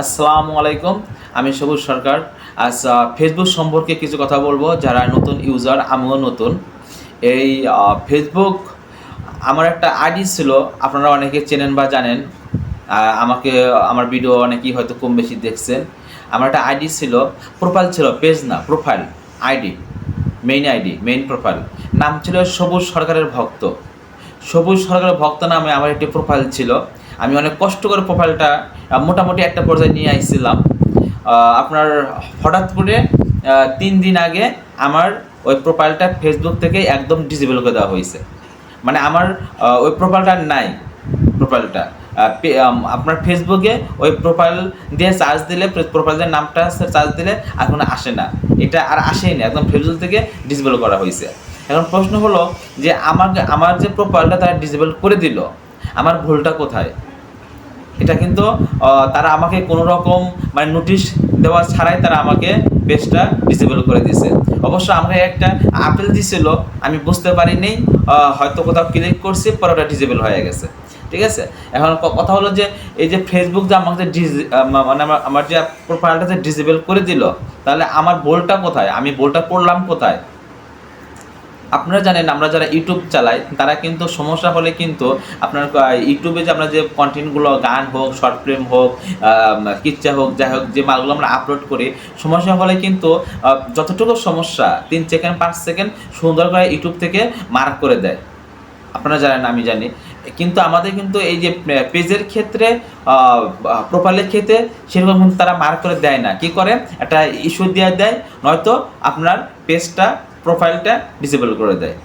আসসালামু আলাইকুম, আমি সবুজ সরকার। আজ ফেসবুক সম্পর্কে কিছু কথা বলবো। যারা নতুন ইউজার, আমিও নতুন। এই ফেসবুক আমার একটা আইডি ছিল, আপনারা অনেকে চেনেন বা জানেন। আমাকে আমার ভিডিও অনেকেই হয়তো কম বেশি দেখছেন। আমার একটা আইডি ছিল, প্রোফাইল ছিল, পেজ না, প্রোফাইল, আইডি, মেইন প্রোফাইল। নাম ছিল সবুজ সরকারের ভক্ত। সবুজ সরকারের ভক্ত নামে আমার একটি প্রোফাইল ছিল। আমি অনেক কষ্ট করে প্রোফাইলটা মোটামুটি একটা পর্যায়ে নিয়ে আসছিলাম। আপনার হঠাৎ করে 3 দিন আগে আমার ওই প্রোফাইলটা ফেসবুক থেকে একদম ডিসেবল করে দেওয়া হয়েছে। মানে আমার ওই প্রোফাইলটা নাই। প্রোফাইলটা আপনার ফেসবুকে ওই প্রোফাইল দিয়ে চার্জ দিলে, প্রোফাইলের নামটা চার্জ দিলে এখন আসে না, এটা আর আসেই না, একদম ফেসবুক থেকে ডিসেবল করা হয়েছে। এখন প্রশ্ন হলো যে আমার যে প্রোফাইলটা তারা ডিসেবল করে দিল, আমার ভুলটা কোথায়? এটা কিন্তু তারা আমাকে কোনো রকম মানে নোটিশ দেওয়া ছাড়াই তারা আমাকে পেজটা ডিসেবল করে দিয়েছে। অবশ্য আমাকে একটা আপেল দিছিল, আমি বুঝতে পারিনি, হয়তো কোথাও ক্লিক করছি, পরে ওটা ডিসেবল হয়ে গেছে। ঠিক আছে, এখন কথা হলো যে এই যে ফেসবুক যে আমাকে মানে আমার যে প্রোফাইলটা যে ডিসেবল করে দিল, তাহলে আমার ভুলটা কোথায়? আমি ভুলটা করলাম কোথায়? আপনারা জানেন, আমরা যারা ইউটিউব চালাই তারা কিন্তু সমস্যা হলে কিন্তু আপনার ইউটিউবে যে আমরা যে কন্টেন্টগুলো, গান হোক, শর্ট ফিল্ম হোক, কিচ্ছা হোক, যাই হোক, যে মালগুলো আমরা আপলোড করি, সমস্যা হলে কিন্তু যতটুকু সমস্যা 3 সেকেন্ড 5 সেকেন্ড সুন্দর করে ইউটিউব থেকে মার্ক করে দেয়। আপনারা জানেন, আমি জানি। কিন্তু আমাদের কিন্তু এই যে পেজের ক্ষেত্রে, প্রোফাইলের ক্ষেত্রে সেরকম কিন্তু তারা মার্ক করে দেয় না। কি করে? একটা ইস্যু দিয়ে দেয়, নয়তো আপনার পেজটা, প্রোফাইলটা ডিসেবল করে দেয়।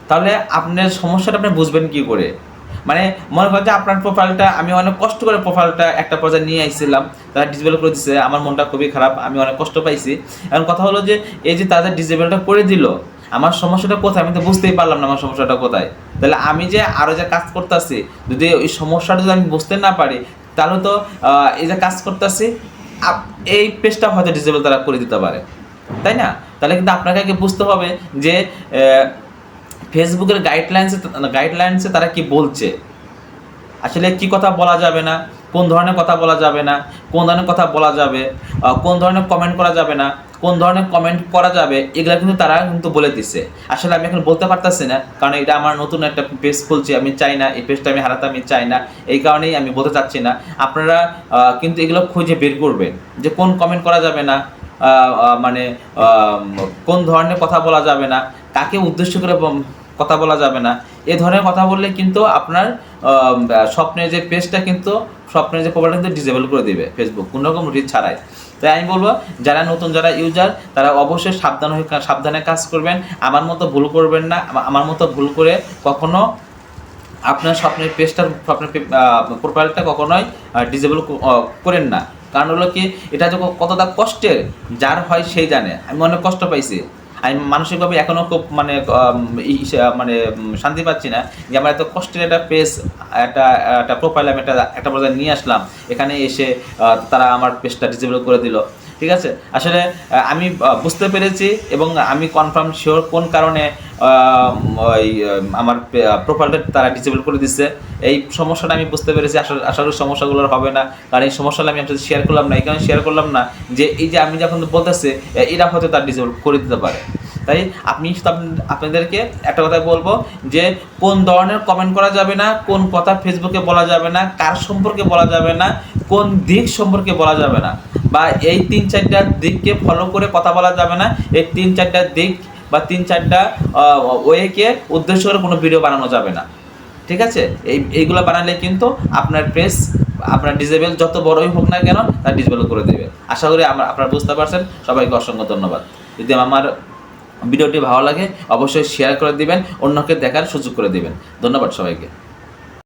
তাহলে আপনার সমস্যাটা আপনি বুঝবেন কি করে? মানে মনে করেন যে আপনার প্রোফাইলটা, আমি অনেক কষ্ট করে প্রোফাইলটা একটা পর্যায়ে নিয়ে আসছিলাম, তারা ডিসেবল করে দিচ্ছে, আমার মনটা খুবই খারাপ, আমি অনেক কষ্ট পাইছি। এখন কথা হলো যে এই যে তাদের ডিসেবলটা করে দিল, আমার সমস্যাটা কোথায়? আমি তো বুঝতেই পারলাম না আমার সমস্যাটা কোথায়। তাহলে আমি যে আরও যে কাজ করতেছি, যদি ওই সমস্যাটা যদি আমি বুঝতে না পারি, তাহলে তো এই যে কাজ করতেছি, এই পেজটা হয়তো ডিসেবল তারা করে দিতে পারে, তাই না? তাহলে কিন্তু আপনাকে আগে বুঝতে হবে যে ফেসবুকের গাইডলাইন্সে তারা কি বলছে, আসলে কি কথা বলা যাবে না, কোন ধরনের কথা বলা যাবে না, কোন ধরনের কথা বলা যাবে, কোন ধরনের কমেন্ট করা যাবে না, কোন ধরনের কমেন্ট করা যাবে, এগুলো কিন্তু তারা কিন্তু বলে দিচ্ছে। আসলে আমি এখন বলতে পারতেছি না, কারণ এটা আমার নতুন একটা পেজ খুলছি, আমি চাই না এই পেজটা আমি হারাতে, আমি চাই না, এই কারণেই আমি বলতে চাচ্ছি না। আপনারা কিন্তু এগুলো খুঁজে বের করবেন যে কোন কমেন্ট করা যাবে না, মানে কোন ধরনের কথা বলা যাবে না, কাকে উদ্দেশ্য করে কথা বলা যাবে না। এ ধরনের কথা বললে কিন্তু আপনার স্বপ্নের যে পেজটা, কিন্তু স্বপ্নের যে প্রোফাইলটা কিন্তু ডিসেবল করে দেবে ফেসবুক, কোনো রকম রিচ ছাড়াই। তাই আমি বলবো, যারা নতুন, যারা ইউজার, তারা অবশ্যই সাবধানে কাজ করবেন। আমার মতো ভুল করবেন না। আমার মতো ভুল করে কখনো আপনার স্বপ্নের পেজটার, স্বপ্নের প্রোফাইলটা কখনোই ডিসেবল করেন না। কারণ হলো কি, এটা যে কতটা কষ্টের, যার হয় সেই জানে। আমি অনেক কষ্ট পাইছি, আমি মানসিকভাবে এখনও খুব মানে শান্তি পাচ্ছি না যে আমার এত কষ্টের একটা পেজ, একটা প্রোফাইল আমি একটা পর্যায়ে নিয়ে আসলাম, এখানে এসে তারা আমার পেজটা ডিসেবল করে দিল। ঠিক আছে, আসলে আমি বুঝতে পেরেছি এবং আমি কনফার্ম শিওর কোন কারণে ওই আমার প্রোফাইলটা তারা ডিসেবল করে দিচ্ছে। এই সমস্যাটা আমি বুঝতে পেরেছি। আশা করি সমস্যাগুলোর হবে না, কারণ এই সমস্যাটা আমি আপনাদের শেয়ার করলাম না, এই কারণে শেয়ার করলাম না যে এই যে আমি যখন বলতেছে এরা হয়তো তার ডিসেবল করে দিতে পারে। তাই আপনাদেরকে একটা কথা বলবো যে কোন ধরনের কমেন্ট করা যাবে না, কোন কথা ফেসবুকে বলা যাবে না, কার সম্পর্কে বলা যাবে না, কোন দিক সম্পর্কে বলা যাবে না, বা এই 3-4টা দিককে ফলো করে কথা বলা যাবে না। এই 3-4টা দিক বা 3-4টা ওয়েকে উদ্দেশ্য করে কোনো ভিডিও বানানো যাবে না। ঠিক আছে, এইগুলো বানালে কিন্তু আপনার পেজ, আপনার ডিসেবল যত বড়ই হোক না কেন, তার ডিসেবল করে দেবে। আশা করি আপনারা বুঝতে পারছেন। সবাইকে অসংখ্য ধন্যবাদ। যদি আমার ভিডিওটি ভালো লাগে অবশ্যই শেয়ার করে দিবেন, অন্যকে দেখার সুযোগ করে দিবেন। ধন্যবাদ সবাইকে।